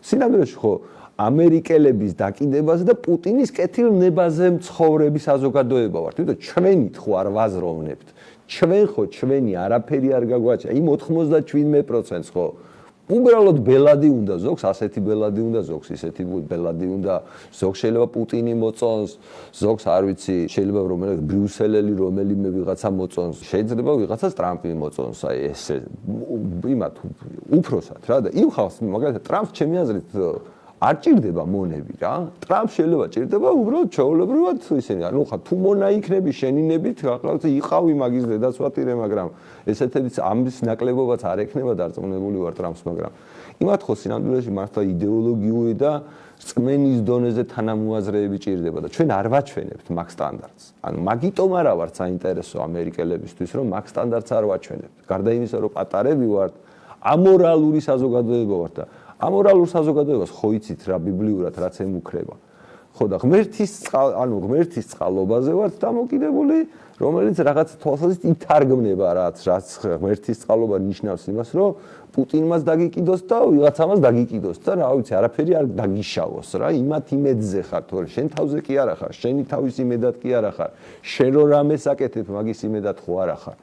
სინამდვილეში ხო ამერიკელების დაკიდებას და პუტინის კეთილნებაზე მცხოვრები საზოგადოება ვართ. თვითონ ჩვენით ხო არ ვაზროვნებთ. ჩვენი არაფერი არ გაგვაჭა. იმ 97% ხო უბრალოდ ბელადი უნდა ზოგს, ასეთი ბელადი უნდა ზოგს, ისეთი ბელადი უნდა ზოგს შეიძლება პუტინი მოწონს, ზოგს არ ვიცი, შეიძლება რომელიც ბრიუსელელი რომელიმე ვიღაცა მოწონს, შეიძლება ვიღაცას ტრამპი მოწონს, აი ესე იმათ უფროსად რა და იმ ხალხს მაგალითად ტრამპს ჩემი აზრით არ ჭირდება მონები რა. ტრამპს შეიძლება ჭირდება უბრალოდ ჩვეულებრივად ისინი. ანუ ხა თუ მონა იქნები შენინებით, რაღაცა იყავი მაგის დედაცვატირე, მაგრამ ესეთებიც ამის ნაკლებობაც არ ექნება დარწმუნებული ვარ ტრამპს, მაგრამ იმათ ხო სინამდვილეში მართლა იდეოლოგიური და წმენის დონეზე თანამოაზრეები ჭირდება და ჩვენ არ ვაჩვენებთ მაგ სტანდარტს. ანუ მაგიტომ არა ვართ საინტერესო ამერიკელებისთვის, რომ მაგ სტანდარტს არ ვაჩვენებთ. გარდა იმისა, რომ პატარები ვართ, ამორალური საზოგადოება ვართ და ამორალურ საზოგადოებას ხო იცით რა ბიბლიურად რაც ემუქრება. ხო და ღმერთის წყალობაზე ვართ დამოკიდებული, რომელიც რაღაც თვალსაზრისით ითარგმნება რაც ღმერთის წყალობა ნიშნავს იმას, რომ პუტინმაც დაგიკიდოს და ვიღაცამაც დაგიკიდოს და რა ვიცი, არაფერი არ დაგიშავოს რა, იმათ იმედზე ხარ, თორე შენ თავზე კი არა ხარ, შენი თავის იმედად კი არა ხარ, შენ რო რამეს აკეთებ, მაგის იმედად ხო არა ხარ.